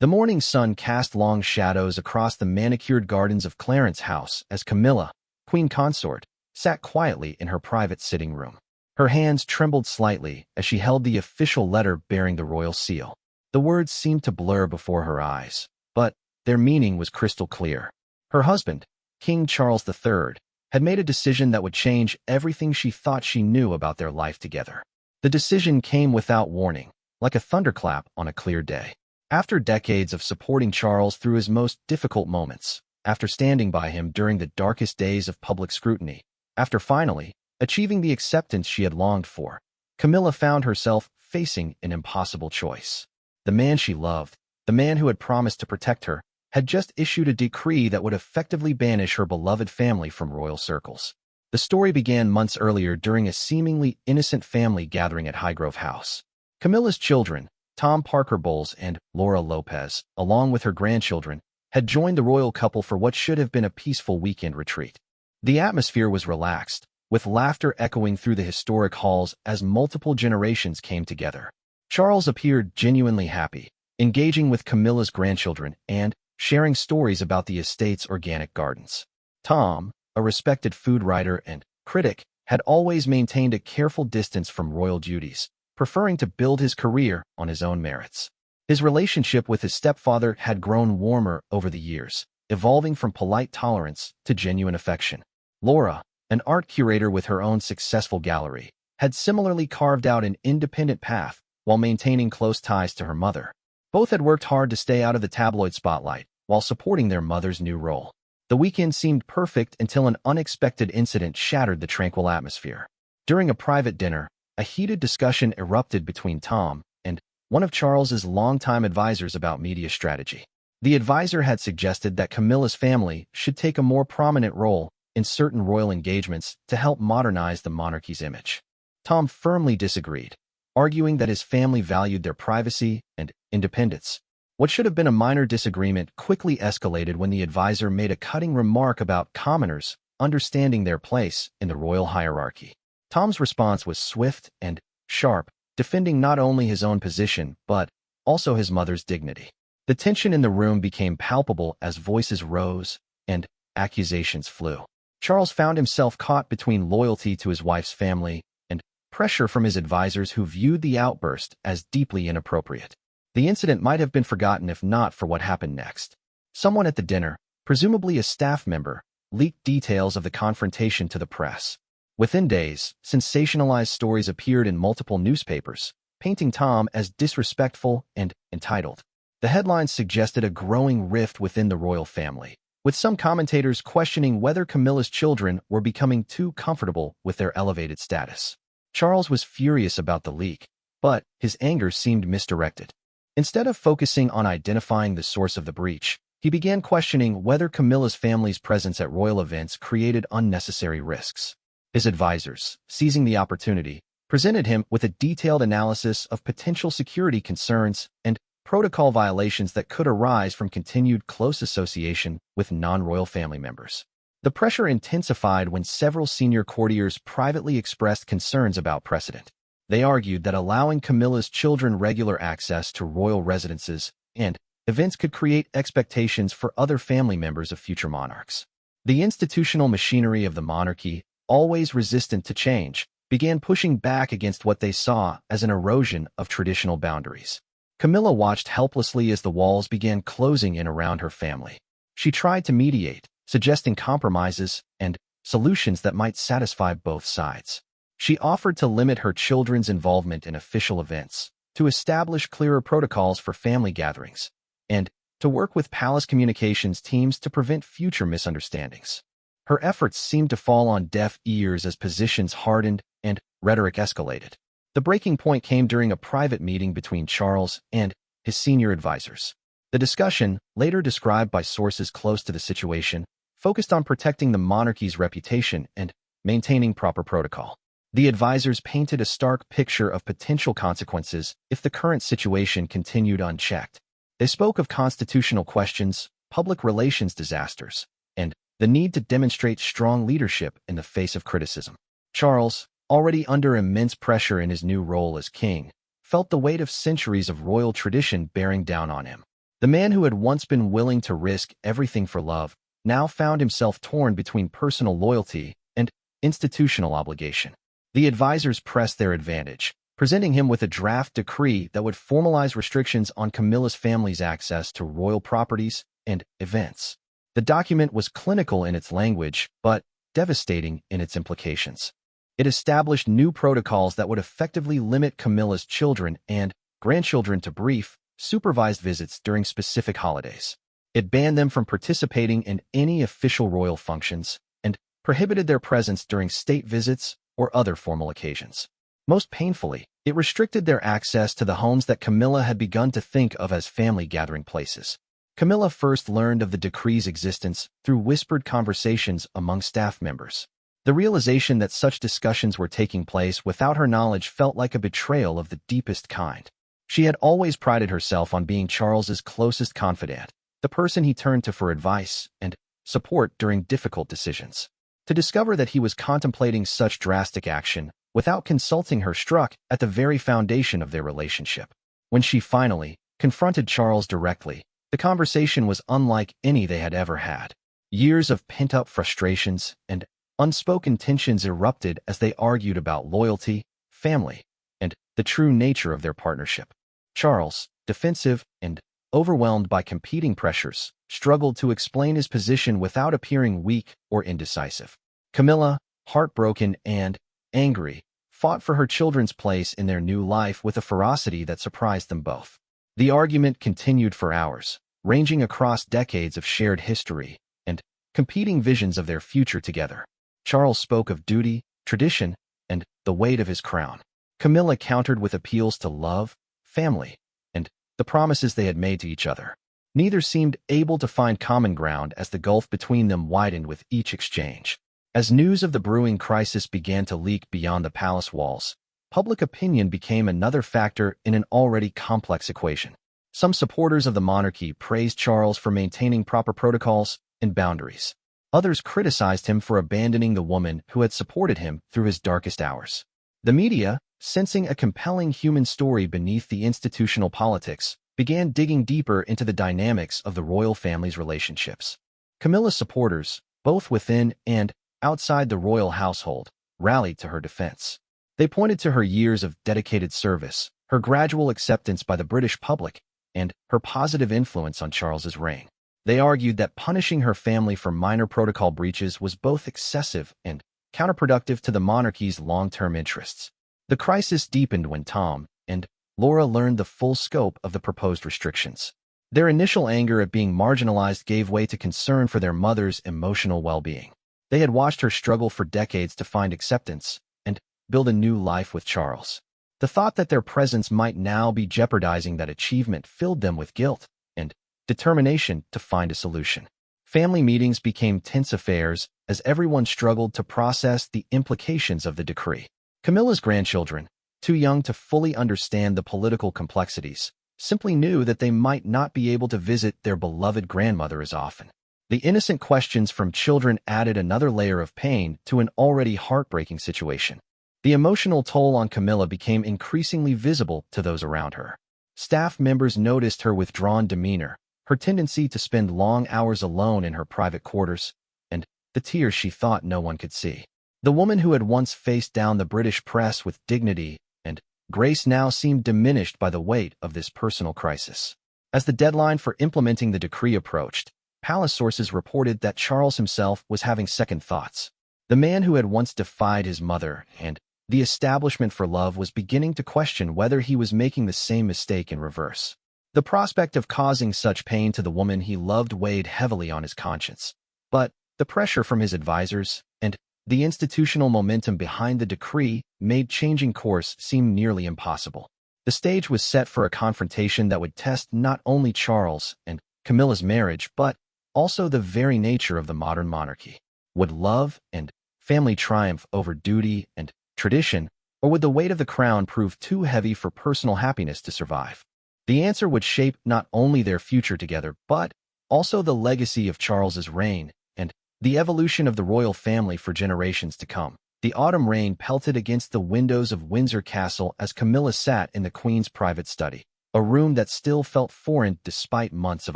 The morning sun cast long shadows across the manicured gardens of Clarence's house as Camilla, queen consort, sat quietly in her private sitting room. Her hands trembled slightly as she held the official letter bearing the royal seal. The words seemed to blur before her eyes, but their meaning was crystal clear. Her husband, King Charles III, had made a decision that would change everything she thought she knew about their life together. The decision came without warning, like a thunderclap on a clear day. After decades of supporting Charles through his most difficult moments, after standing by him during the darkest days of public scrutiny, after finally achieving the acceptance she had longed for, Camilla found herself facing an impossible choice. The man she loved, the man who had promised to protect her, had just issued a decree that would effectively banish her beloved family from royal circles. The story began months earlier during a seemingly innocent family gathering at Highgrove House. Camilla's children, Tom Parker Bowles and Laura Lopez, along with her grandchildren, had joined the royal couple for what should have been a peaceful weekend retreat. The atmosphere was relaxed, with laughter echoing through the historic halls as multiple generations came together. Charles appeared genuinely happy, engaging with Camilla's grandchildren and sharing stories about the estate's organic gardens. Tom, a respected food writer and critic, had always maintained a careful distance from royal duties, preferring to build his career on his own merits. His relationship with his stepfather had grown warmer over the years, evolving from polite tolerance to genuine affection. Laura, an art curator with her own successful gallery, had similarly carved out an independent path while maintaining close ties to her mother. Both had worked hard to stay out of the tabloid spotlight while supporting their mother's new role. The weekend seemed perfect until an unexpected incident shattered the tranquil atmosphere. During a private dinner, a heated discussion erupted between Tom and one of Charles's longtime advisors about media strategy. The advisor had suggested that Camilla's family should take a more prominent role in certain royal engagements to help modernize the monarchy's image. Tom firmly disagreed, arguing that his family valued their privacy and independence. What should have been a minor disagreement quickly escalated when the advisor made a cutting remark about commoners understanding their place in the royal hierarchy. Tom's response was swift and sharp, defending not only his own position but also his mother's dignity. The tension in the room became palpable as voices rose and accusations flew. Charles found himself caught between loyalty to his wife's family and pressure from his advisors who viewed the outburst as deeply inappropriate. The incident might have been forgotten if not for what happened next. Someone at the dinner, presumably a staff member, leaked details of the confrontation to the press. Within days, sensationalized stories appeared in multiple newspapers, painting Tom as disrespectful and entitled. The headlines suggested a growing rift within the royal family, with some commentators questioning whether Camilla's children were becoming too comfortable with their elevated status. Charles was furious about the leak, but his anger seemed misdirected. Instead of focusing on identifying the source of the breach, he began questioning whether Camilla's family's presence at royal events created unnecessary risks. His advisors, seizing the opportunity, presented him with a detailed analysis of potential security concerns and protocol violations that could arise from continued close association with non-royal family members. The pressure intensified when several senior courtiers privately expressed concerns about precedent. They argued that allowing Camilla's children regular access to royal residences and events could create expectations for other family members of future monarchs. The institutional machinery of the monarchy, always resistant to change, began pushing back against what they saw as an erosion of traditional boundaries. Camilla watched helplessly as the walls began closing in around her family. She tried to mediate, suggesting compromises and solutions that might satisfy both sides. She offered to limit her children's involvement in official events, to establish clearer protocols for family gatherings, and to work with palace communications teams to prevent future misunderstandings. Her efforts seemed to fall on deaf ears as positions hardened and rhetoric escalated. The breaking point came during a private meeting between Charles and his senior advisors. The discussion, later described by sources close to the situation, focused on protecting the monarchy's reputation and maintaining proper protocol. The advisors painted a stark picture of potential consequences if the current situation continued unchecked. They spoke of constitutional questions, public relations disasters, and the need to demonstrate strong leadership in the face of criticism. Charles, already under immense pressure in his new role as king, felt the weight of centuries of royal tradition bearing down on him. The man who had once been willing to risk everything for love now found himself torn between personal loyalty and institutional obligation. The advisors pressed their advantage, presenting him with a draft decree that would formalize restrictions on Camilla's family's access to royal properties and events. The document was clinical in its language, but devastating in its implications. It established new protocols that would effectively limit Camilla's children and grandchildren to brief, supervised visits during specific holidays. It banned them from participating in any official royal functions and prohibited their presence during state visits or other formal occasions. Most painfully, it restricted their access to the homes that Camilla had begun to think of as family gathering places. Camilla first learned of the decree's existence through whispered conversations among staff members. The realization that such discussions were taking place without her knowledge felt like a betrayal of the deepest kind. She had always prided herself on being Charles's closest confidant, the person he turned to for advice and support during difficult decisions. To discover that he was contemplating such drastic action without consulting her struck at the very foundation of their relationship. When she finally confronted Charles directly, the conversation was unlike any they had ever had. Years of pent-up frustrations and unspoken tensions erupted as they argued about loyalty, family, and the true nature of their partnership. Charles, defensive and overwhelmed by competing pressures, struggled to explain his position without appearing weak or indecisive. Camilla, heartbroken and angry, fought for her children's place in their new life with a ferocity that surprised them both. The argument continued for hours, ranging across decades of shared history and competing visions of their future together. Charles spoke of duty, tradition, and the weight of his crown. Camilla countered with appeals to love, family, and the promises they had made to each other. Neither seemed able to find common ground as the gulf between them widened with each exchange. As news of the brewing crisis began to leak beyond the palace walls, public opinion became another factor in an already complex equation. Some supporters of the monarchy praised Charles for maintaining proper protocols and boundaries. Others criticized him for abandoning the woman who had supported him through his darkest hours. The media, sensing a compelling human story beneath the institutional politics, began digging deeper into the dynamics of the royal family's relationships. Camilla's supporters, both within and outside the royal household, rallied to her defense. They pointed to her years of dedicated service, her gradual acceptance by the British public, and her positive influence on Charles's reign. They argued that punishing her family for minor protocol breaches was both excessive and counterproductive to the monarchy's long-term interests. The crisis deepened when Tom and Laura learned the full scope of the proposed restrictions. Their initial anger at being marginalized gave way to concern for their mother's emotional well-being. They had watched her struggle for decades to find acceptance and build a new life with Charles. The thought that their presence might now be jeopardizing that achievement filled them with guilt and determination to find a solution. Family meetings became tense affairs as everyone struggled to process the implications of the decree. Camilla's grandchildren, too young to fully understand the political complexities, simply knew that they might not be able to visit their beloved grandmother as often. The innocent questions from children added another layer of pain to an already heartbreaking situation. The emotional toll on Camilla became increasingly visible to those around her. Staff members noticed her withdrawn demeanor, her tendency to spend long hours alone in her private quarters, and the tears she thought no one could see. The woman who had once faced down the British press with dignity and grace now seemed diminished by the weight of this personal crisis. As the deadline for implementing the decree approached, palace sources reported that Charles himself was having second thoughts. The man who had once defied his mother and the establishment for love was beginning to question whether he was making the same mistake in reverse. The prospect of causing such pain to the woman he loved weighed heavily on his conscience. But the pressure from his advisors and the institutional momentum behind the decree made changing course seem nearly impossible. The stage was set for a confrontation that would test not only Charles and Camilla's marriage, but also the very nature of the modern monarchy. Would love and family triumph over duty and tradition, or would the weight of the crown prove too heavy for personal happiness to survive? The answer would shape not only their future together, but also the legacy of Charles's reign and the evolution of the royal family for generations to come. The autumn rain pelted against the windows of Windsor Castle as Camilla sat in the Queen's private study. a room that still felt foreign despite months of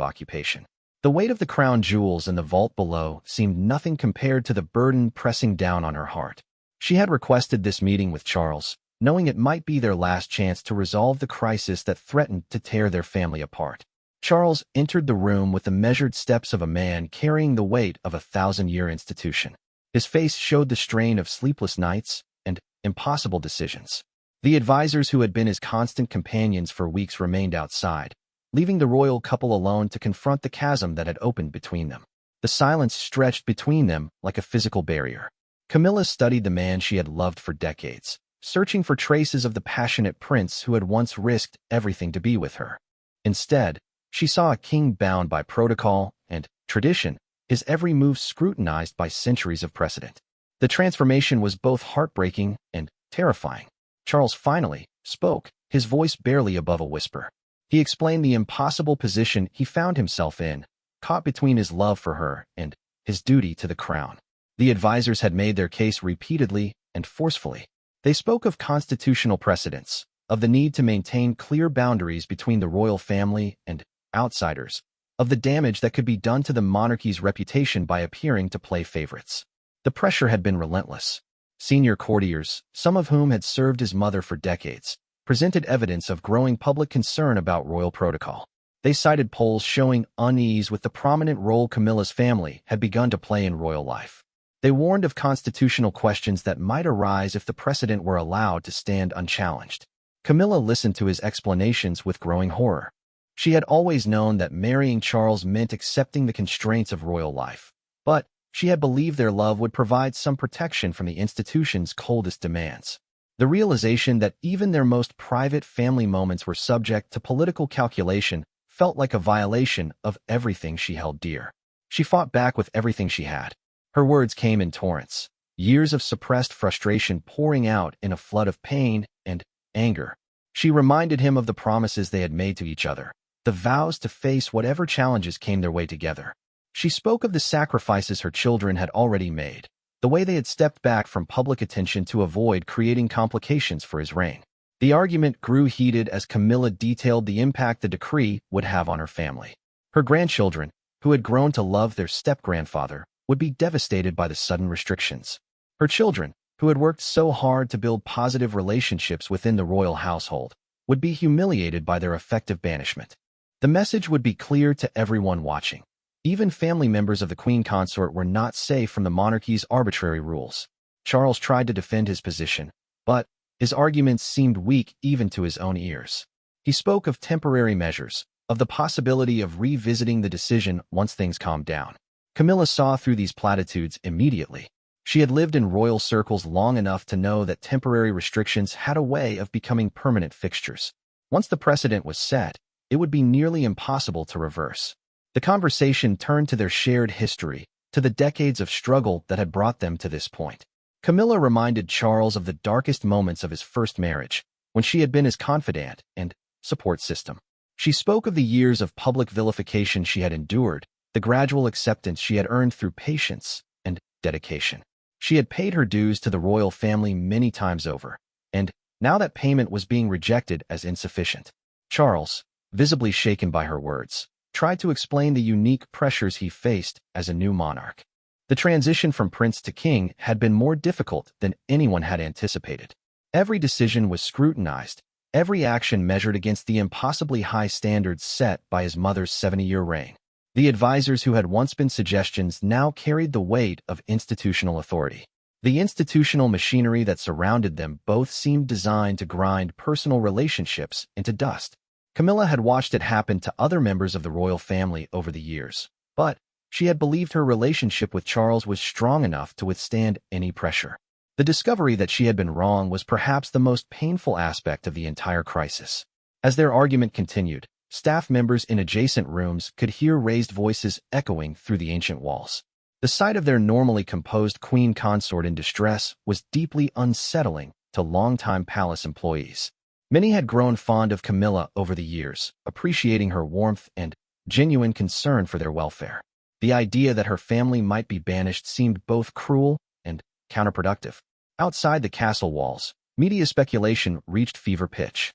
occupation. The weight of the crown jewels in the vault below seemed nothing compared to the burden pressing down on her heart. She had requested this meeting with Charles, knowing it might be their last chance to resolve the crisis that threatened to tear their family apart. Charles entered the room with the measured steps of a man carrying the weight of a 1,000-year institution. His face showed the strain of sleepless nights and impossible decisions. The advisors who had been his constant companions for weeks remained outside, leaving the royal couple alone to confront the chasm that had opened between them. The silence stretched between them like a physical barrier. Camilla studied the man she had loved for decades, searching for traces of the passionate prince who had once risked everything to be with her. Instead, she saw a king bound by protocol and tradition, his every move scrutinized by centuries of precedent. The transformation was both heartbreaking and terrifying. Charles finally spoke, his voice barely above a whisper. He explained the impossible position he found himself in, caught between his love for her and his duty to the crown. The advisors had made their case repeatedly and forcefully. They spoke of constitutional precedents, of the need to maintain clear boundaries between the royal family and outsiders, of the damage that could be done to the monarchy's reputation by appearing to play favorites. The pressure had been relentless. Senior courtiers, some of whom had served his mother for decades, presented evidence of growing public concern about royal protocol. They cited polls showing unease with the prominent role Camilla's family had begun to play in royal life. They warned of constitutional questions that might arise if the precedent were allowed to stand unchallenged. Camilla listened to his explanations with growing horror. She had always known that marrying Charles meant accepting the constraints of royal life, but she had believed their love would provide some protection from the institution's coldest demands. The realization that even their most private family moments were subject to political calculation felt like a violation of everything she held dear. She fought back with everything she had. Her words came in torrents, years of suppressed frustration pouring out in a flood of pain and anger. She reminded him of the promises they had made to each other, the vows to face whatever challenges came their way together. She spoke of the sacrifices her children had already made, the way they had stepped back from public attention to avoid creating complications for his reign. The argument grew heated as Camilla detailed the impact the decree would have on her family. Her grandchildren, who had grown to love their step-grandfather, would be devastated by the sudden restrictions. Her children, who had worked so hard to build positive relationships within the royal household, would be humiliated by their effective banishment. The message would be clear to everyone watching. Even family members of the queen consort were not safe from the monarchy's arbitrary rules. Charles tried to defend his position, but his arguments seemed weak even to his own ears. He spoke of temporary measures, of the possibility of revisiting the decision once things calmed down. Camilla saw through these platitudes immediately. She had lived in royal circles long enough to know that temporary restrictions had a way of becoming permanent fixtures. Once the precedent was set, it would be nearly impossible to reverse. The conversation turned to their shared history, to the decades of struggle that had brought them to this point. Camilla reminded Charles of the darkest moments of his first marriage, when she had been his confidant and support system. She spoke of the years of public vilification she had endured, the gradual acceptance she had earned through patience and dedication. She had paid her dues to the royal family many times over, and now that payment was being rejected as insufficient. Charles, visibly shaken by her words, tried to explain the unique pressures he faced as a new monarch. The transition from prince to king had been more difficult than anyone had anticipated. Every decision was scrutinized, every action measured against the impossibly high standards set by his mother's 70-year reign. The advisors who had once been suggestions now carried the weight of institutional authority. The institutional machinery that surrounded them both seemed designed to grind personal relationships into dust. Camilla had watched it happen to other members of the royal family over the years, but she had believed her relationship with Charles was strong enough to withstand any pressure. The discovery that she had been wrong was perhaps the most painful aspect of the entire crisis. As their argument continued, staff members in adjacent rooms could hear raised voices echoing through the ancient walls. The sight of their normally composed queen consort in distress was deeply unsettling to longtime palace employees. Many had grown fond of Camilla over the years, appreciating her warmth and genuine concern for their welfare. The idea that her family might be banished seemed both cruel and counterproductive. Outside the castle walls, media speculation reached fever pitch.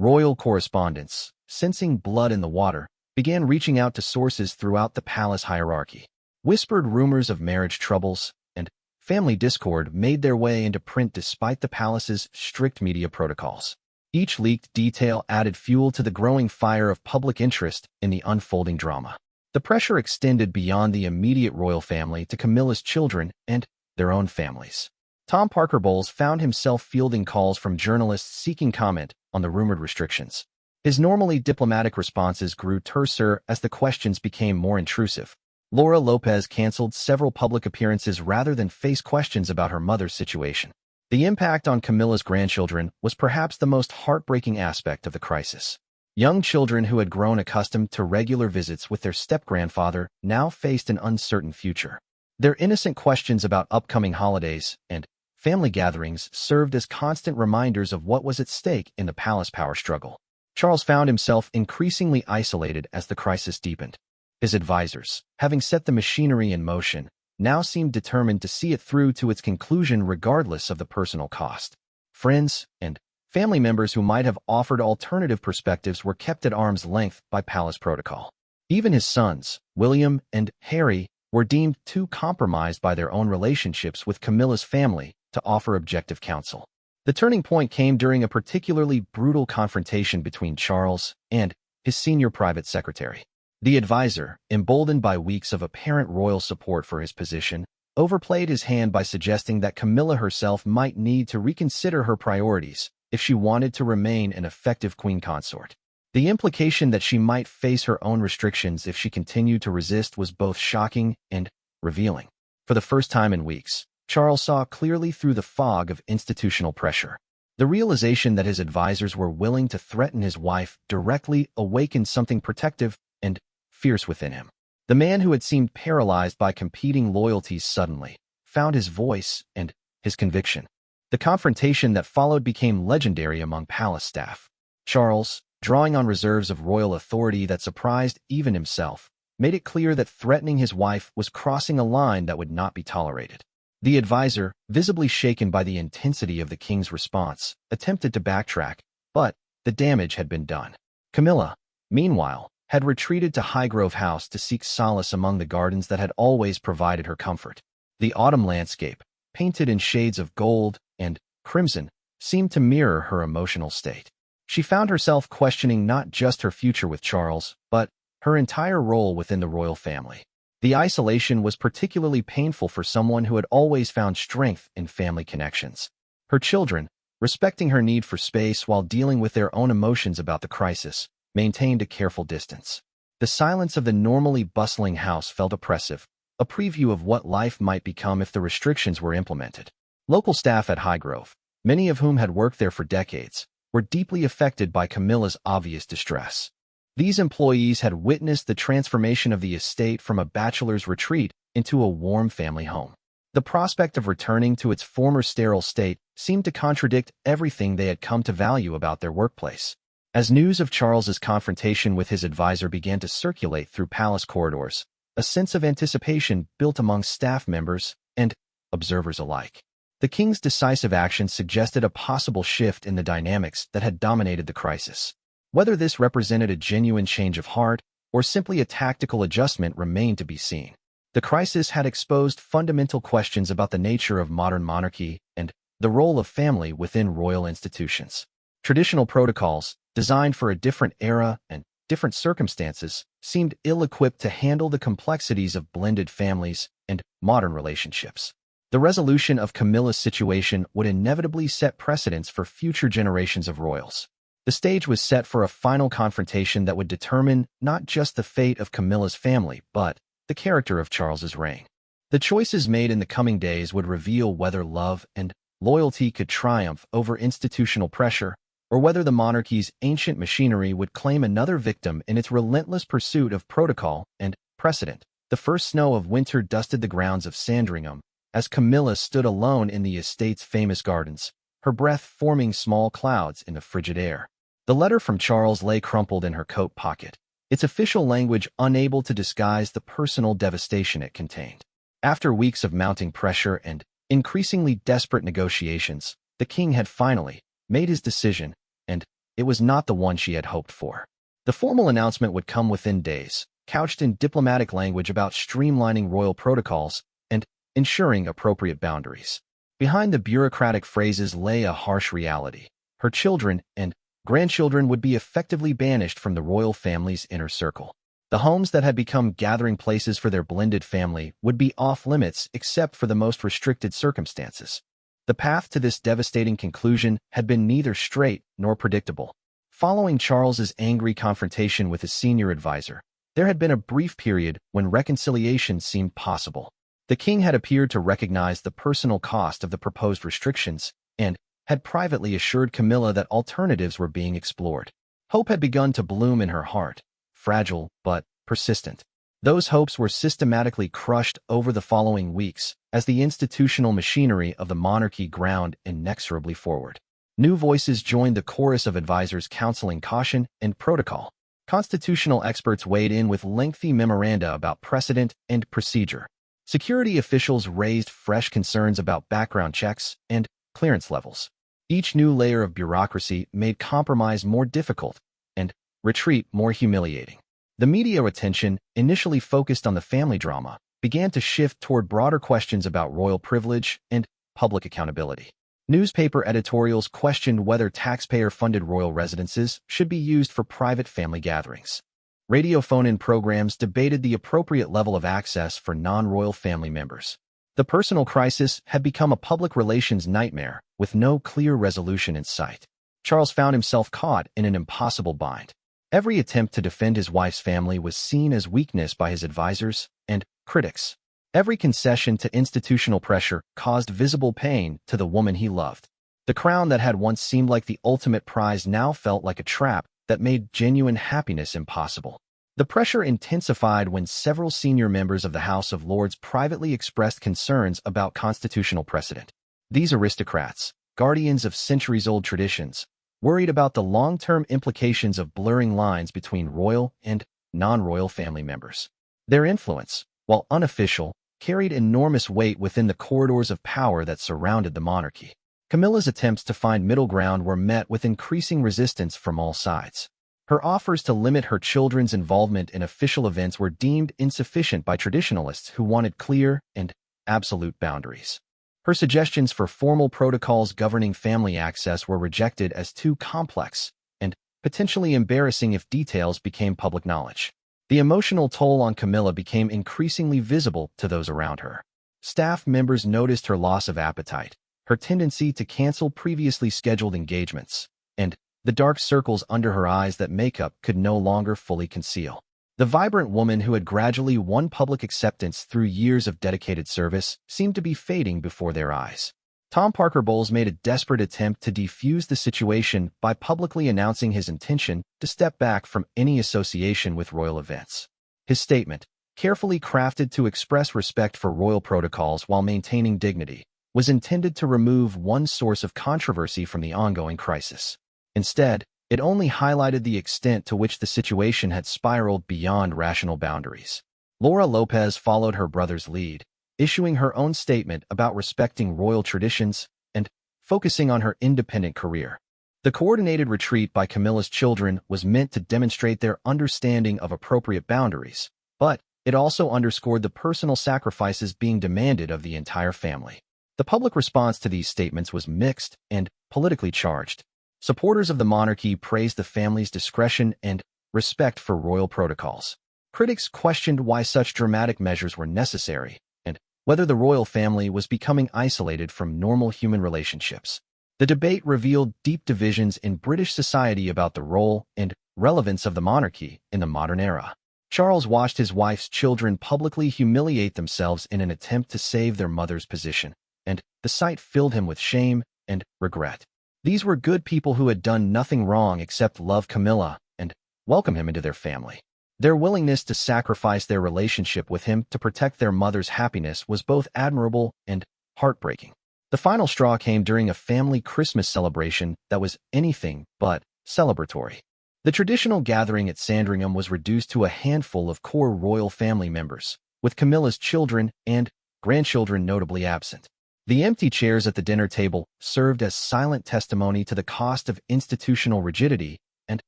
Royal correspondents, sensing blood in the water, began reaching out to sources throughout the palace hierarchy. Whispered rumors of marriage troubles and family discord made their way into print despite the palace's strict media protocols. Each leaked detail added fuel to the growing fire of public interest in the unfolding drama. The pressure extended beyond the immediate royal family to Camilla's children and their own families. Tom Parker Bowles found himself fielding calls from journalists seeking comment on the rumored restrictions. His normally diplomatic responses grew terser as the questions became more intrusive. Laura Lopez canceled several public appearances rather than face questions about her mother's situation. The impact on Camilla's grandchildren was perhaps the most heartbreaking aspect of the crisis. Young children who had grown accustomed to regular visits with their step-grandfather now faced an uncertain future. Their innocent questions about upcoming holidays and family gatherings served as constant reminders of what was at stake in the palace power struggle. Charles found himself increasingly isolated as the crisis deepened. His advisors, having set the machinery in motion, now seemed determined to see it through to its conclusion regardless of the personal cost. Friends and family members who might have offered alternative perspectives were kept at arm's length by palace protocol. Even his sons, William and Harry, were deemed too compromised by their own relationships with Camilla's family to offer objective counsel. The turning point came during a particularly brutal confrontation between Charles and his senior private secretary. The advisor, emboldened by weeks of apparent royal support for his position, overplayed his hand by suggesting that Camilla herself might need to reconsider her priorities if she wanted to remain an effective queen consort. The implication that she might face her own restrictions if she continued to resist was both shocking and revealing. For the first time in weeks, Charles saw clearly through the fog of institutional pressure. The realization that his advisors were willing to threaten his wife directly awakened something protective and fierce within him. The man who had seemed paralyzed by competing loyalties suddenly found his voice and his conviction. The confrontation that followed became legendary among palace staff. Charles, drawing on reserves of royal authority that surprised even himself, made it clear that threatening his wife was crossing a line that would not be tolerated. The advisor, visibly shaken by the intensity of the king's response, attempted to backtrack, but the damage had been done. Camilla, meanwhile, had retreated to Highgrove House to seek solace among the gardens that had always provided her comfort. The autumn landscape, painted in shades of gold and crimson, seemed to mirror her emotional state. She found herself questioning not just her future with Charles, but her entire role within the royal family. The isolation was particularly painful for someone who had always found strength in family connections. Her children, respecting her need for space while dealing with their own emotions about the crisis, maintained a careful distance. The silence of the normally bustling house felt oppressive, a preview of what life might become if the restrictions were implemented. Local staff at Highgrove, many of whom had worked there for decades, were deeply affected by Camilla's obvious distress. These employees had witnessed the transformation of the estate from a bachelor's retreat into a warm family home. The prospect of returning to its former sterile state seemed to contradict everything they had come to value about their workplace. As news of Charles's confrontation with his advisor began to circulate through palace corridors, a sense of anticipation built among staff members and observers alike. The king's decisive action suggested a possible shift in the dynamics that had dominated the crisis. Whether this represented a genuine change of heart or simply a tactical adjustment remained to be seen. The crisis had exposed fundamental questions about the nature of modern monarchy and the role of family within royal institutions. Traditional protocols, designed for a different era and different circumstances, seemed ill-equipped to handle the complexities of blended families and modern relationships. The resolution of Camilla's situation would inevitably set precedents for future generations of royals. The stage was set for a final confrontation that would determine not just the fate of Camilla's family, but the character of Charles's reign. The choices made in the coming days would reveal whether love and loyalty could triumph over institutional pressure, or whether the monarchy's ancient machinery would claim another victim in its relentless pursuit of protocol and precedent. The first snow of winter dusted the grounds of Sandringham as Camilla stood alone in the estate's famous gardens, her breath forming small clouds in the frigid air. The letter from Charles lay crumpled in her coat pocket, its official language unable to disguise the personal devastation it contained. After weeks of mounting pressure and increasingly desperate negotiations, the king had finally made his decision, and it was not the one she had hoped for. The formal announcement would come within days, couched in diplomatic language about streamlining royal protocols and ensuring appropriate boundaries. Behind the bureaucratic phrases lay a harsh reality. Her children and grandchildren would be effectively banished from the royal family's inner circle. The homes that had become gathering places for their blended family would be off-limits except for the most restricted circumstances. The path to this devastating conclusion had been neither straight nor predictable. Following Charles's angry confrontation with his senior advisor, there had been a brief period when reconciliation seemed possible. The king had appeared to recognize the personal cost of the proposed restrictions and had privately assured Camilla that alternatives were being explored. Hope had begun to bloom in her heart, fragile but persistent. Those hopes were systematically crushed over the following weeks as the institutional machinery of the monarchy ground inexorably forward. New voices joined the chorus of advisors counseling caution and protocol. Constitutional experts weighed in with lengthy memoranda about precedent and procedure. Security officials raised fresh concerns about background checks and clearance levels. Each new layer of bureaucracy made compromise more difficult and retreat more humiliating. The media attention, initially focused on the family drama, began to shift toward broader questions about royal privilege and public accountability. Newspaper editorials questioned whether taxpayer-funded royal residences should be used for private family gatherings. Radio phone-in programs debated the appropriate level of access for non-royal family members. The personal crisis had become a public relations nightmare with no clear resolution in sight. Charles found himself caught in an impossible bind. Every attempt to defend his wife's family was seen as weakness by his advisors and critics. Every concession to institutional pressure caused visible pain to the woman he loved. The crown that had once seemed like the ultimate prize now felt like a trap that made genuine happiness impossible. The pressure intensified when several senior members of the House of Lords privately expressed concerns about constitutional precedent. These aristocrats, guardians of centuries-old traditions, worried about the long-term implications of blurring lines between royal and non-royal family members. Their influence, while unofficial, carried enormous weight within the corridors of power that surrounded the monarchy. Camilla's attempts to find middle ground were met with increasing resistance from all sides. Her offers to limit her children's involvement in official events were deemed insufficient by traditionalists who wanted clear and absolute boundaries. Her suggestions for formal protocols governing family access were rejected as too complex and potentially embarrassing if details became public knowledge. The emotional toll on Camilla became increasingly visible to those around her. Staff members noticed her loss of appetite, her tendency to cancel previously scheduled engagements, and the dark circles under her eyes that makeup could no longer fully conceal. The vibrant woman who had gradually won public acceptance through years of dedicated service seemed to be fading before their eyes. Tom Parker Bowles made a desperate attempt to defuse the situation by publicly announcing his intention to step back from any association with royal events. His statement, carefully crafted to express respect for royal protocols while maintaining dignity, was intended to remove one source of controversy from the ongoing crisis. Instead, it only highlighted the extent to which the situation had spiraled beyond rational boundaries. Laura Lopez followed her brother's lead, issuing her own statement about respecting royal traditions and focusing on her independent career. The coordinated retreat by Camilla's children was meant to demonstrate their understanding of appropriate boundaries, but it also underscored the personal sacrifices being demanded of the entire family. The public response to these statements was mixed and politically charged. Supporters of the monarchy praised the family's discretion and respect for royal protocols. Critics questioned why such dramatic measures were necessary and whether the royal family was becoming isolated from normal human relationships. The debate revealed deep divisions in British society about the role and relevance of the monarchy in the modern era. Charles watched his wife's children publicly humiliate themselves in an attempt to save their mother's position, and the sight filled him with shame and regret. These were good people who had done nothing wrong except love Camilla and welcome him into their family. Their willingness to sacrifice their relationship with him to protect their mother's happiness was both admirable and heartbreaking. The final straw came during a family Christmas celebration that was anything but celebratory. The traditional gathering at Sandringham was reduced to a handful of core royal family members, with Camilla's children and grandchildren notably absent. The empty chairs at the dinner table served as silent testimony to the cost of institutional rigidity and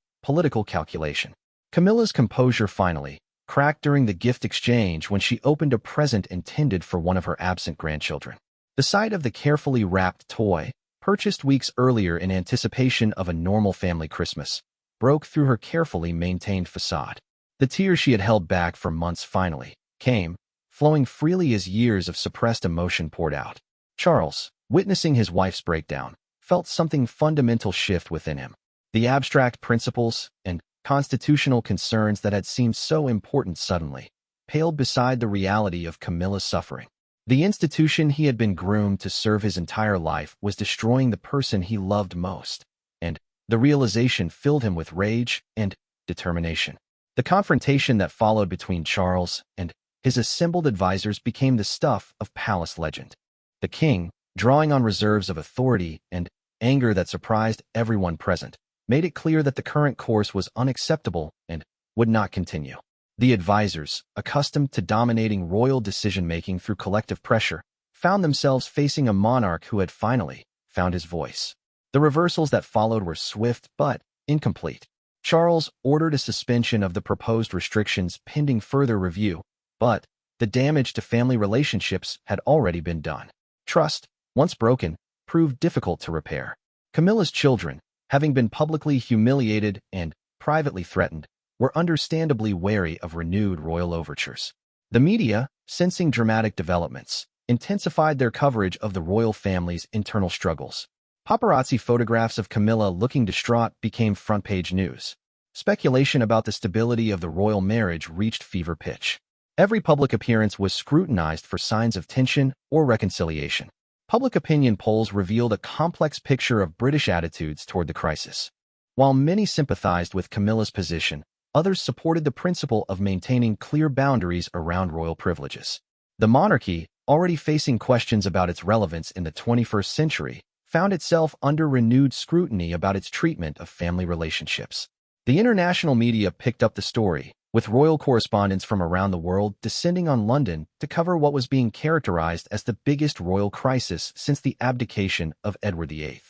political calculation. Camilla's composure finally cracked during the gift exchange when she opened a present intended for one of her absent grandchildren. The sight of the carefully wrapped toy, purchased weeks earlier in anticipation of a normal family Christmas, broke through her carefully maintained facade. The tears she had held back for months finally came, flowing freely as years of suppressed emotion poured out. Charles, witnessing his wife's breakdown, felt something fundamental shift within him. The abstract principles and constitutional concerns that had seemed so important suddenly paled beside the reality of Camilla's suffering. The institution he had been groomed to serve his entire life was destroying the person he loved most, and the realization filled him with rage and determination. The confrontation that followed between Charles and his assembled advisors became the stuff of palace legend. The king, drawing on reserves of authority and anger that surprised everyone present, made it clear that the current course was unacceptable and would not continue. The advisors, accustomed to dominating royal decision-making through collective pressure, found themselves facing a monarch who had finally found his voice. The reversals that followed were swift but incomplete. Charles ordered a suspension of the proposed restrictions pending further review, but the damage to family relationships had already been done. Trust, once broken, proved difficult to repair. Camilla's children, having been publicly humiliated and privately threatened, were understandably wary of renewed royal overtures. The media, sensing dramatic developments, intensified their coverage of the royal family's internal struggles. Paparazzi photographs of Camilla looking distraught became front-page news. Speculation about the stability of the royal marriage reached fever pitch. Every public appearance was scrutinized for signs of tension or reconciliation. Public opinion polls revealed a complex picture of British attitudes toward the crisis. While many sympathized with Camilla's position, others supported the principle of maintaining clear boundaries around royal privileges. The monarchy, already facing questions about its relevance in the 21st century, found itself under renewed scrutiny about its treatment of family relationships. The international media picked up the story, with royal correspondents from around the world descending on London to cover what was being characterized as the biggest royal crisis since the abdication of Edward VIII.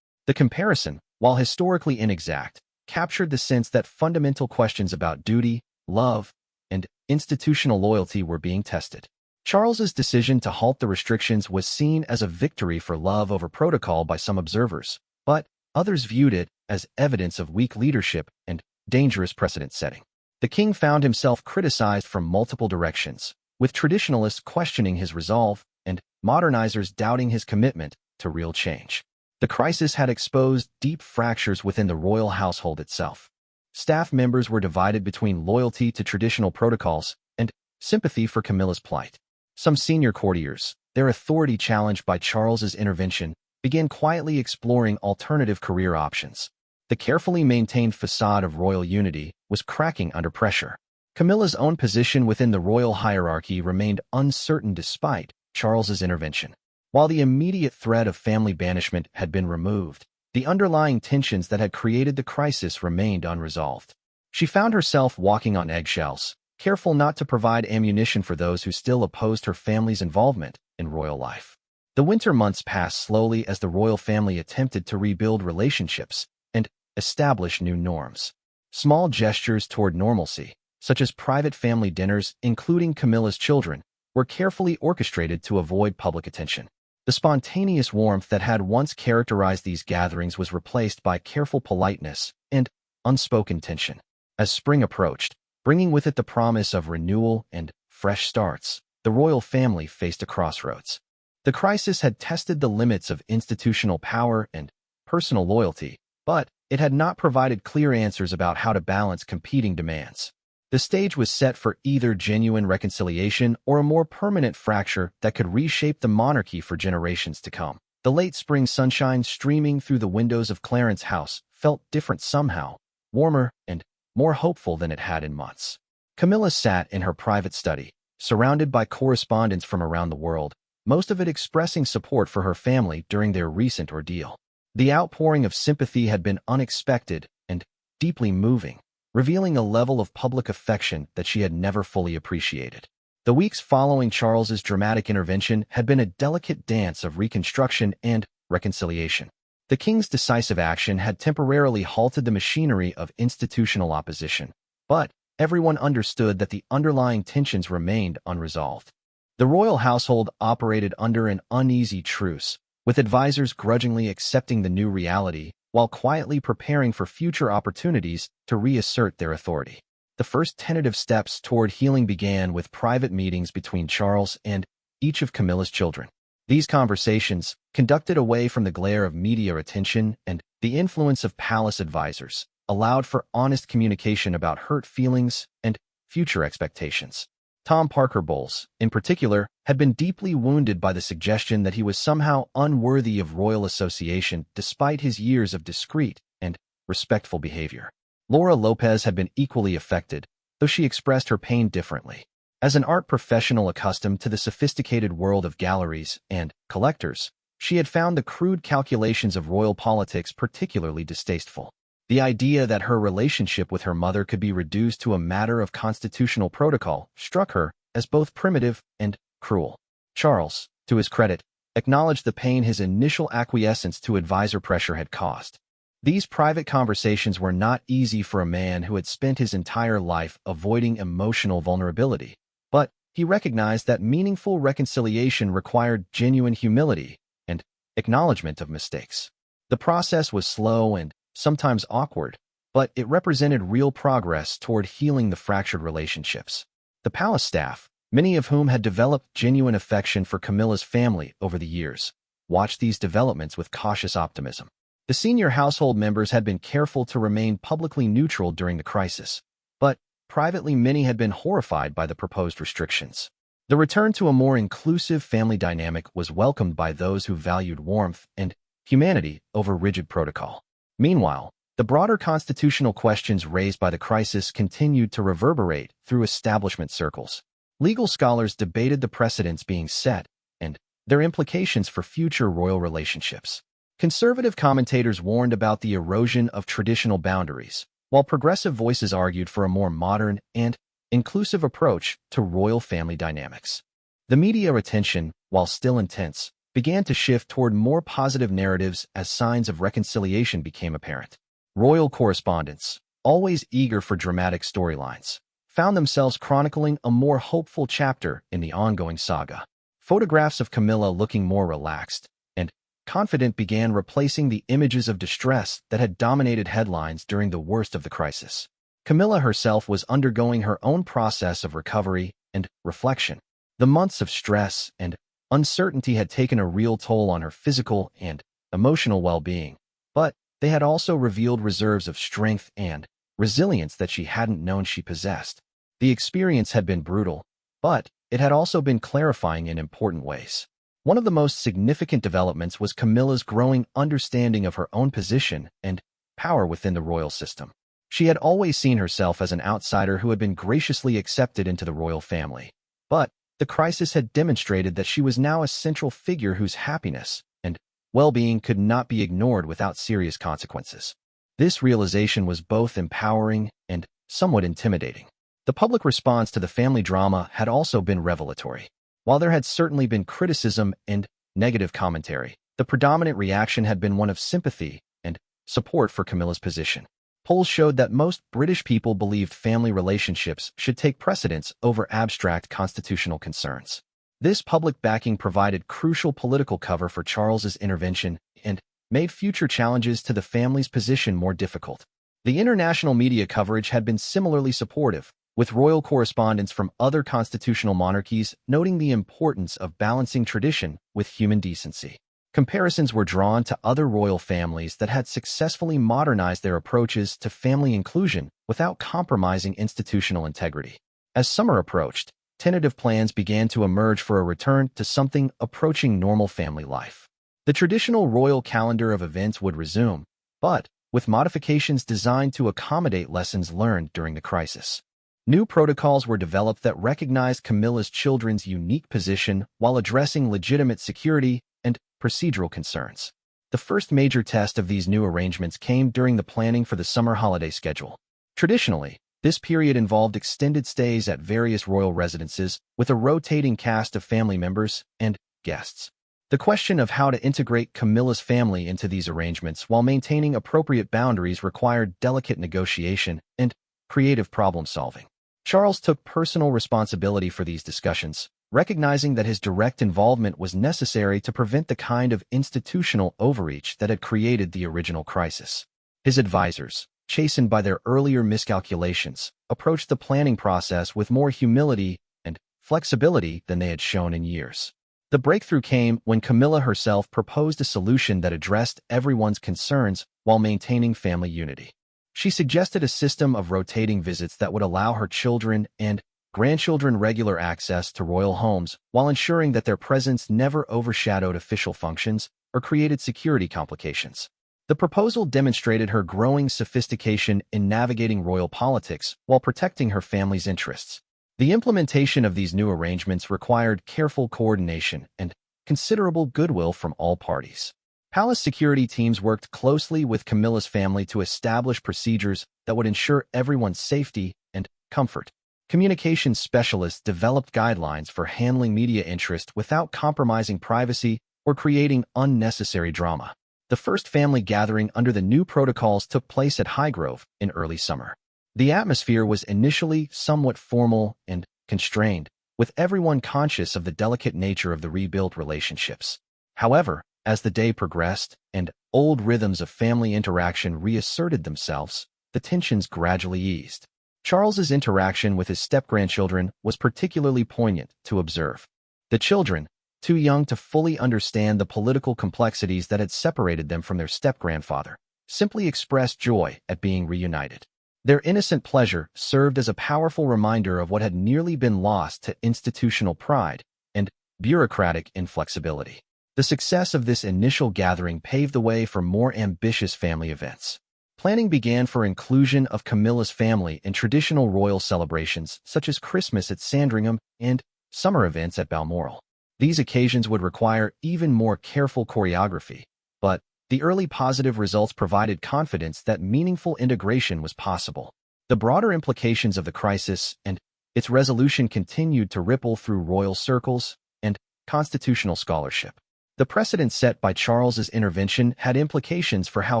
The comparison, while historically inexact, captured the sense that fundamental questions about duty, love, and institutional loyalty were being tested. Charles's decision to halt the restrictions was seen as a victory for love over protocol by some observers, but others viewed it as evidence of weak leadership and dangerous precedent-setting. The king found himself criticized from multiple directions, with traditionalists questioning his resolve and modernizers doubting his commitment to real change. The crisis had exposed deep fractures within the royal household itself. Staff members were divided between loyalty to traditional protocols and sympathy for Camilla's plight. Some senior courtiers, their authority challenged by Charles's intervention, began quietly exploring alternative career options. The carefully maintained facade of royal unity was cracking under pressure. Camilla's own position within the royal hierarchy remained uncertain despite Charles's intervention. While the immediate threat of family banishment had been removed, the underlying tensions that had created the crisis remained unresolved. She found herself walking on eggshells, careful not to provide ammunition for those who still opposed her family's involvement in royal life. The winter months passed slowly as the royal family attempted to rebuild relationships and establish new norms. Small gestures toward normalcy, such as private family dinners, including Camilla's children, were carefully orchestrated to avoid public attention. The spontaneous warmth that had once characterized these gatherings was replaced by careful politeness and unspoken tension. As spring approached, bringing with it the promise of renewal and fresh starts, the royal family faced a crossroads. The crisis had tested the limits of institutional power and personal loyalty, but it had not provided clear answers about how to balance competing demands. The stage was set for either genuine reconciliation or a more permanent fracture that could reshape the monarchy for generations to come. The late spring sunshine streaming through the windows of Clarence House felt different somehow, warmer and more hopeful than it had in months. Camilla sat in her private study, surrounded by correspondents from around the world, most of it expressing support for her family during their recent ordeal. The outpouring of sympathy had been unexpected and deeply moving, revealing a level of public affection that she had never fully appreciated. The weeks following Charles's dramatic intervention had been a delicate dance of reconstruction and reconciliation. The king's decisive action had temporarily halted the machinery of institutional opposition, but everyone understood that the underlying tensions remained unresolved. The royal household operated under an uneasy truce, with advisors grudgingly accepting the new reality while quietly preparing for future opportunities to reassert their authority. The first tentative steps toward healing began with private meetings between Charles and each of Camilla's children. These conversations, conducted away from the glare of media attention and the influence of palace advisors, allowed for honest communication about hurt feelings and future expectations. Tom Parker Bowles, in particular, had been deeply wounded by the suggestion that he was somehow unworthy of royal association despite his years of discreet and respectful behavior. Laura Lopez had been equally affected, though she expressed her pain differently. As an art professional accustomed to the sophisticated world of galleries and collectors, she had found the crude calculations of royal politics particularly distasteful. The idea that her relationship with her mother could be reduced to a matter of constitutional protocol struck her as both primitive and cruel. Charles, to his credit, acknowledged the pain his initial acquiescence to advisor pressure had caused. These private conversations were not easy for a man who had spent his entire life avoiding emotional vulnerability, but he recognized that meaningful reconciliation required genuine humility and acknowledgement of mistakes. The process was slow and sometimes awkward, but it represented real progress toward healing the fractured relationships. The palace staff, many of whom had developed genuine affection for Camilla's family over the years, watched these developments with cautious optimism. The senior household members had been careful to remain publicly neutral during the crisis, but privately many had been horrified by the proposed restrictions. The return to a more inclusive family dynamic was welcomed by those who valued warmth and humanity over rigid protocol. Meanwhile, the broader constitutional questions raised by the crisis continued to reverberate through establishment circles. Legal scholars debated the precedents being set and their implications for future royal relationships. Conservative commentators warned about the erosion of traditional boundaries, while progressive voices argued for a more modern and inclusive approach to royal family dynamics. The media attention, while still intense, began to shift toward more positive narratives as signs of reconciliation became apparent. Royal correspondents, always eager for dramatic storylines, found themselves chronicling a more hopeful chapter in the ongoing saga. Photographs of Camilla looking more relaxed and confident began replacing the images of distress that had dominated headlines during the worst of the crisis. Camilla herself was undergoing her own process of recovery and reflection. The months of stress and uncertainty had taken a real toll on her physical and emotional well-being, but they had also revealed reserves of strength and resilience that she hadn't known she possessed. The experience had been brutal, but it had also been clarifying in important ways. One of the most significant developments was Camilla's growing understanding of her own position and power within the royal system. She had always seen herself as an outsider who had been graciously accepted into the royal family, but the crisis had demonstrated that she was now a central figure whose happiness and well-being could not be ignored without serious consequences. This realization was both empowering and somewhat intimidating. The public response to the family drama had also been revelatory. While there had certainly been criticism and negative commentary, the predominant reaction had been one of sympathy and support for Camilla's position. Polls showed that most British people believed family relationships should take precedence over abstract constitutional concerns. This public backing provided crucial political cover for Charles's intervention and made future challenges to the family's position more difficult. The international media coverage had been similarly supportive, with royal correspondents from other constitutional monarchies noting the importance of balancing tradition with human decency. Comparisons were drawn to other royal families that had successfully modernized their approaches to family inclusion without compromising institutional integrity. As summer approached, tentative plans began to emerge for a return to something approaching normal family life. The traditional royal calendar of events would resume, but with modifications designed to accommodate lessons learned during the crisis. New protocols were developed that recognized Camilla's children's unique position while addressing legitimate security and procedural concerns. The first major test of these new arrangements came during the planning for the summer holiday schedule. Traditionally, This period involved extended stays at various royal residences with a rotating cast of family members and guests. The question of how to integrate Camilla's family into these arrangements while maintaining appropriate boundaries required delicate negotiation and creative problem-solving. Charles took personal responsibility for these discussions, recognizing that his direct involvement was necessary to prevent the kind of institutional overreach that had created the original crisis. His advisors, chastened by their earlier miscalculations, approached the planning process with more humility and flexibility than they had shown in years. The breakthrough came when Camilla herself proposed a solution that addressed everyone's concerns while maintaining family unity. She suggested a system of rotating visits that would allow her children and grandchildren regular access to royal homes while ensuring that their presence never overshadowed official functions or created security complications. The proposal demonstrated her growing sophistication in navigating royal politics while protecting her family's interests. The implementation of these new arrangements required careful coordination and considerable goodwill from all parties. Palace security teams worked closely with Camilla's family to establish procedures that would ensure everyone's safety and comfort. Communications specialists developed guidelines for handling media interest without compromising privacy or creating unnecessary drama. The first family gathering under the new protocols took place at Highgrove in early summer. The atmosphere was initially somewhat formal and constrained, with everyone conscious of the delicate nature of the rebuilt relationships. However, as the day progressed and old rhythms of family interaction reasserted themselves, the tensions gradually eased. Charles's interaction with his step-grandchildren was particularly poignant to observe. The children, too young to fully understand the political complexities that had separated them from their step-grandfather, simply expressed joy at being reunited. Their innocent pleasure served as a powerful reminder of what had nearly been lost to institutional pride and bureaucratic inflexibility. The success of this initial gathering paved the way for more ambitious family events. Planning began for inclusion of Camilla's family in traditional royal celebrations such as Christmas at Sandringham and summer events at Balmoral. These occasions would require even more careful choreography, but the early positive results provided confidence that meaningful integration was possible. The broader implications of the crisis and its resolution continued to ripple through royal circles and constitutional scholarship. The precedent set by Charles's intervention had implications for how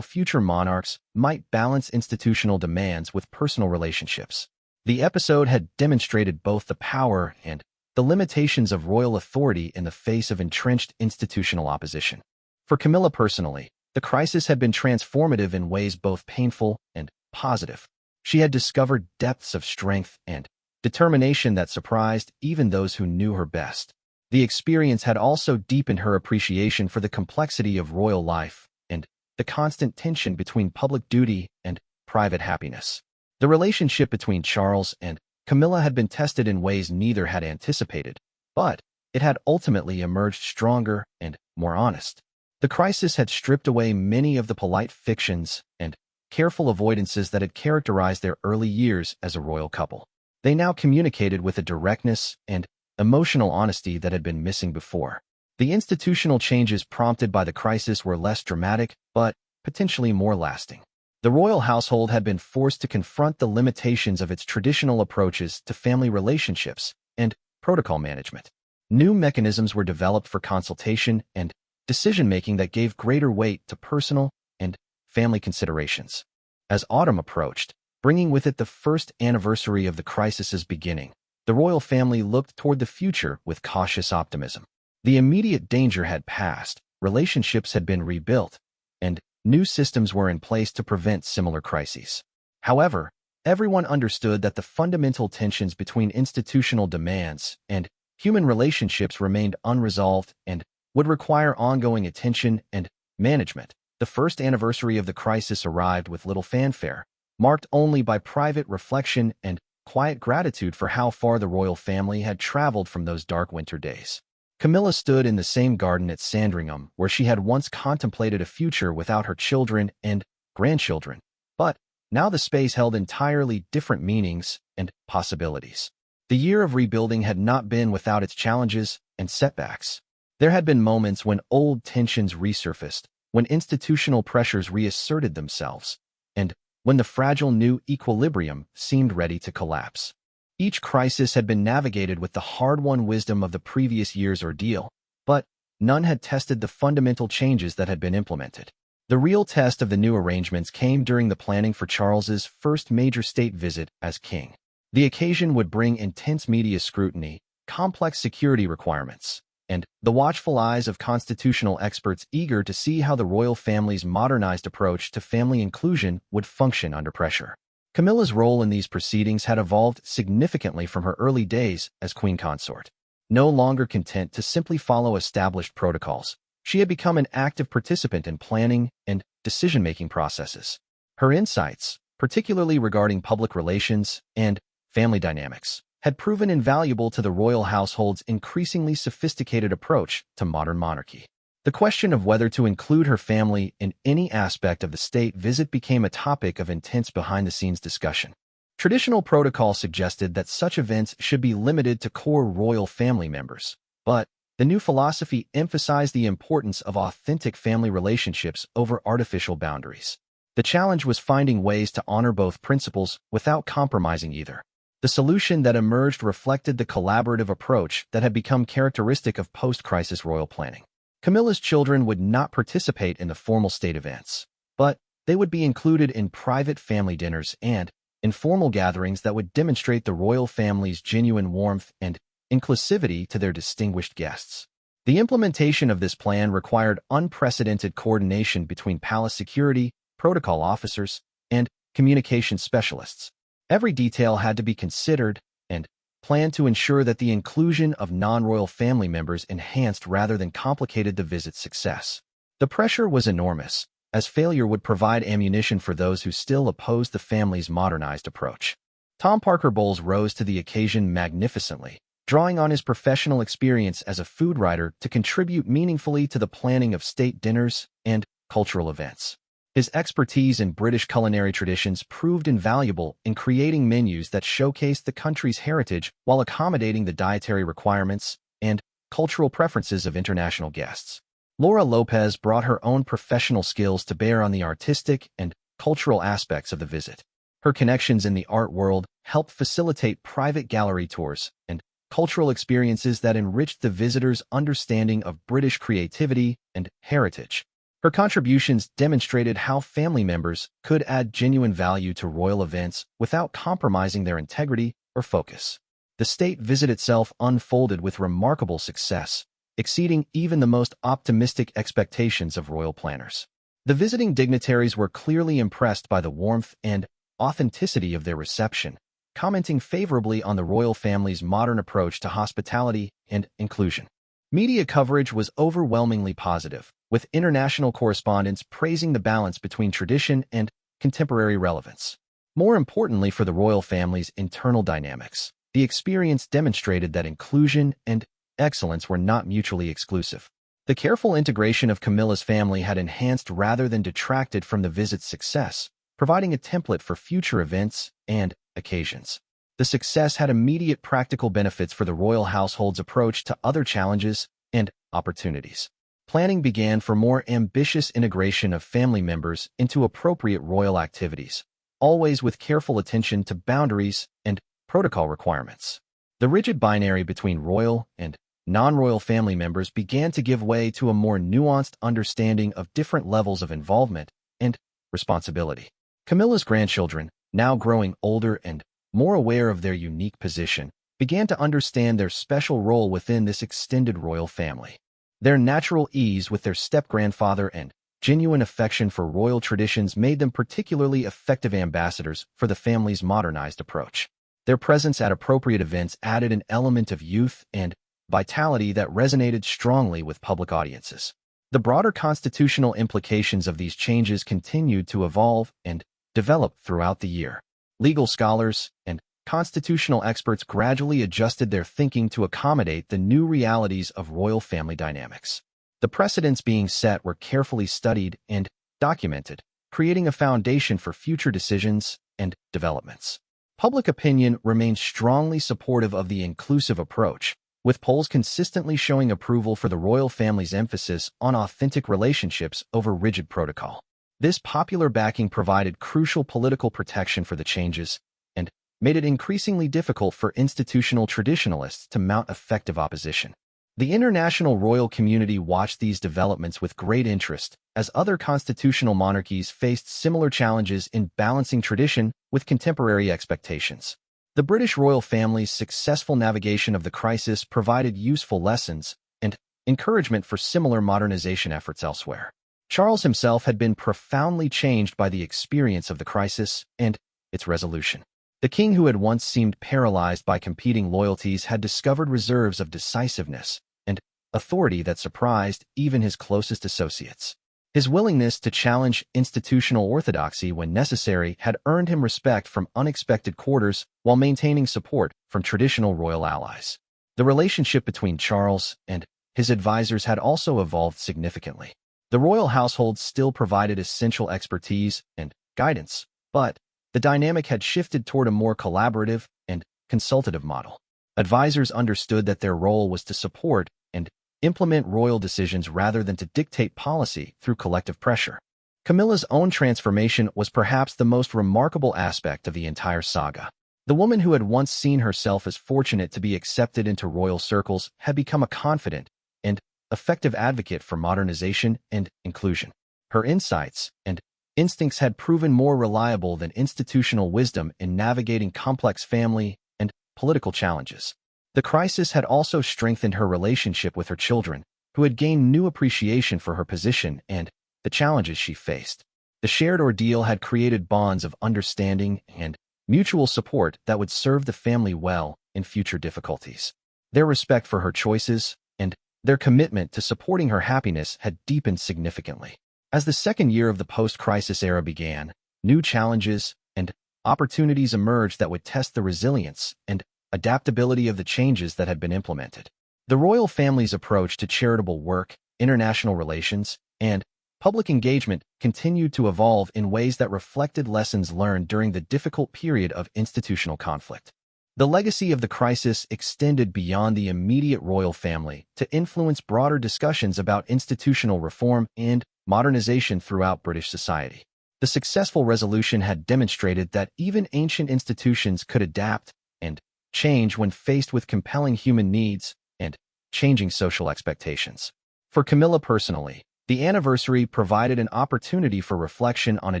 future monarchs might balance institutional demands with personal relationships. The episode had demonstrated both the power and the limitations of royal authority in the face of entrenched institutional opposition. For Camilla personally, the crisis had been transformative in ways both painful and positive. She had discovered depths of strength and determination that surprised even those who knew her best. The experience had also deepened her appreciation for the complexity of royal life and the constant tension between public duty and private happiness. The relationship between Charles and Camilla had been tested in ways neither had anticipated, but it had ultimately emerged stronger and more honest. The crisis had stripped away many of the polite fictions and careful avoidances that had characterized their early years as a royal couple. They now communicated with a directness and emotional honesty that had been missing before. The institutional changes prompted by the crisis were less dramatic, but potentially more lasting. The royal household had been forced to confront the limitations of its traditional approaches to family relationships and protocol management. New mechanisms were developed for consultation and decision-making that gave greater weight to personal and family considerations. As autumn approached, bringing with it the first anniversary of the crisis's beginning, the royal family looked toward the future with cautious optimism. The immediate danger had passed, relationships had been rebuilt, and new systems were in place to prevent similar crises. However, everyone understood that the fundamental tensions between institutional demands and human relationships remained unresolved and would require ongoing attention and management. The first anniversary of the crisis arrived with little fanfare, marked only by private reflection and quiet gratitude for how far the royal family had traveled from those dark winter days. Camilla stood in the same garden at Sandringham where she had once contemplated a future without her children and grandchildren, but now the space held entirely different meanings and possibilities. The year of rebuilding had not been without its challenges and setbacks. There had been moments when old tensions resurfaced, when institutional pressures reasserted themselves, and when the fragile new equilibrium seemed ready to collapse. Each crisis had been navigated with the hard-won wisdom of the previous year's ordeal, but none had tested the fundamental changes that had been implemented. The real test of the new arrangements came during the planning for Charles's first major state visit as king. The occasion would bring intense media scrutiny, complex security requirements, and the watchful eyes of constitutional experts eager to see how the royal family's modernized approach to family inclusion would function under pressure. Camilla's role in these proceedings had evolved significantly from her early days as queen consort. No longer content to simply follow established protocols, she had become an active participant in planning and decision-making processes. Her insights, particularly regarding public relations and family dynamics, had proven invaluable to the royal household's increasingly sophisticated approach to modern monarchy. The question of whether to include her family in any aspect of the state visit became a topic of intense behind-the-scenes discussion. Traditional protocol suggested that such events should be limited to core royal family members, but the new philosophy emphasized the importance of authentic family relationships over artificial boundaries. The challenge was finding ways to honor both principles without compromising either. The solution that emerged reflected the collaborative approach that had become characteristic of post-crisis royal planning. Camilla's children would not participate in the formal state events, but they would be included in private family dinners and informal gatherings that would demonstrate the royal family's genuine warmth and inclusivity to their distinguished guests. The implementation of this plan required unprecedented coordination between palace security, protocol officers, and communication specialists. Every detail had to be considered and planned to ensure that the inclusion of non-royal family members enhanced rather than complicated the visit's success. The pressure was enormous, as failure would provide ammunition for those who still opposed the family's modernized approach. Tom Parker Bowles rose to the occasion magnificently, drawing on his professional experience as a food writer to contribute meaningfully to the planning of state dinners and cultural events. His expertise in British culinary traditions proved invaluable in creating menus that showcased the country's heritage while accommodating the dietary requirements and cultural preferences of international guests. Laura Lopez brought her own professional skills to bear on the artistic and cultural aspects of the visit. Her connections in the art world helped facilitate private gallery tours and cultural experiences that enriched the visitors' understanding of British creativity and heritage. Her contributions demonstrated how family members could add genuine value to royal events without compromising their integrity or focus. The state visit itself unfolded with remarkable success, exceeding even the most optimistic expectations of royal planners. The visiting dignitaries were clearly impressed by the warmth and authenticity of their reception, commenting favorably on the royal family's modern approach to hospitality and inclusion. Media coverage was overwhelmingly positive, with international correspondents praising the balance between tradition and contemporary relevance. More importantly for the royal family's internal dynamics, the experience demonstrated that inclusion and excellence were not mutually exclusive. The careful integration of Camilla's family had enhanced rather than detracted from the visit's success, providing a template for future events and occasions. The success had immediate practical benefits for the royal household's approach to other challenges and opportunities. Planning began for more ambitious integration of family members into appropriate royal activities, always with careful attention to boundaries and protocol requirements. The rigid binary between royal and non-royal family members began to give way to a more nuanced understanding of different levels of involvement and responsibility. Camilla's grandchildren, now growing older and more aware of their unique position, began to understand their special role within this extended royal family. Their natural ease with their step-grandfather and genuine affection for royal traditions made them particularly effective ambassadors for the family's modernized approach. Their presence at appropriate events added an element of youth and vitality that resonated strongly with public audiences. The broader constitutional implications of these changes continued to evolve and develop throughout the year. Legal scholars and constitutional experts gradually adjusted their thinking to accommodate the new realities of royal family dynamics. The precedents being set were carefully studied and documented, creating a foundation for future decisions and developments. Public opinion remained strongly supportive of the inclusive approach, with polls consistently showing approval for the royal family's emphasis on authentic relationships over rigid protocol. This popular backing provided crucial political protection for the changes and made it increasingly difficult for institutional traditionalists to mount effective opposition. The international royal community watched these developments with great interest, as other constitutional monarchies faced similar challenges in balancing tradition with contemporary expectations. The British royal family's successful navigation of the crisis provided useful lessons and encouragement for similar modernization efforts elsewhere. Charles himself had been profoundly changed by the experience of the crisis and its resolution. The king, who had once seemed paralyzed by competing loyalties, had discovered reserves of decisiveness and authority that surprised even his closest associates. His willingness to challenge institutional orthodoxy when necessary had earned him respect from unexpected quarters while maintaining support from traditional royal allies. The relationship between Charles and his advisors had also evolved significantly. The royal household still provided essential expertise and guidance, but the dynamic had shifted toward a more collaborative and consultative model. Advisors understood that their role was to support and implement royal decisions rather than to dictate policy through collective pressure. Camilla's own transformation was perhaps the most remarkable aspect of the entire saga. The woman who had once seen herself as fortunate to be accepted into royal circles had become a confident and effective advocate for modernization and inclusion. Her insights and instincts had proven more reliable than institutional wisdom in navigating complex family and political challenges. The crisis had also strengthened her relationship with her children, who had gained new appreciation for her position and the challenges she faced. The shared ordeal had created bonds of understanding and mutual support that would serve the family well in future difficulties. Their respect for her choices and their commitment to supporting her happiness had deepened significantly. As the second year of the post-crisis era began, new challenges and opportunities emerged that would test the resilience and adaptability of the changes that had been implemented. The royal family's approach to charitable work, international relations, and public engagement continued to evolve in ways that reflected lessons learned during the difficult period of institutional conflict. The legacy of the crisis extended beyond the immediate royal family to influence broader discussions about institutional reform and modernization throughout British society. The successful resolution had demonstrated that even ancient institutions could adapt and change when faced with compelling human needs and changing social expectations. For Camilla personally, the anniversary provided an opportunity for reflection on a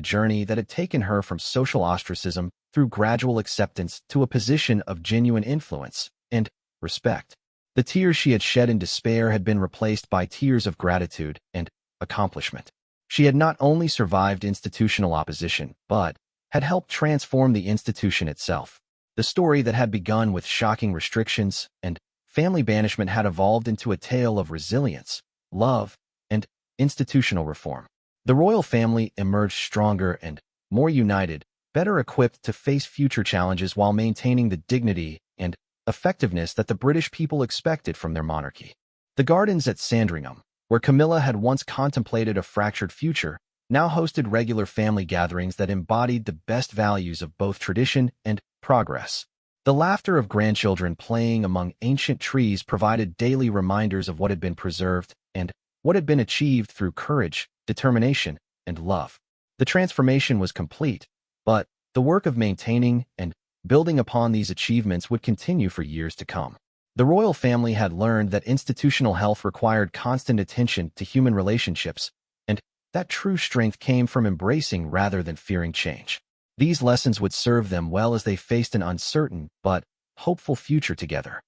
journey that had taken her from social ostracism through gradual acceptance to a position of genuine influence and respect. The tears she had shed in despair had been replaced by tears of gratitude and accomplishment. She had not only survived institutional opposition, but had helped transform the institution itself. The story that had begun with shocking restrictions and family banishment had evolved into a tale of resilience, love, and institutional reform. The royal family emerged stronger and more united, better equipped to face future challenges while maintaining the dignity and effectiveness that the British people expected from their monarchy. The gardens at Sandringham, where Camilla had once contemplated a fractured future, now hosted regular family gatherings that embodied the best values of both tradition and progress. The laughter of grandchildren playing among ancient trees provided daily reminders of what had been preserved and what had been achieved through courage, determination, and love. The transformation was complete, but the work of maintaining and building upon these achievements would continue for years to come. The royal family had learned that institutional health required constant attention to human relationships, and that true strength came from embracing rather than fearing change. These lessons would serve them well as they faced an uncertain but hopeful future together.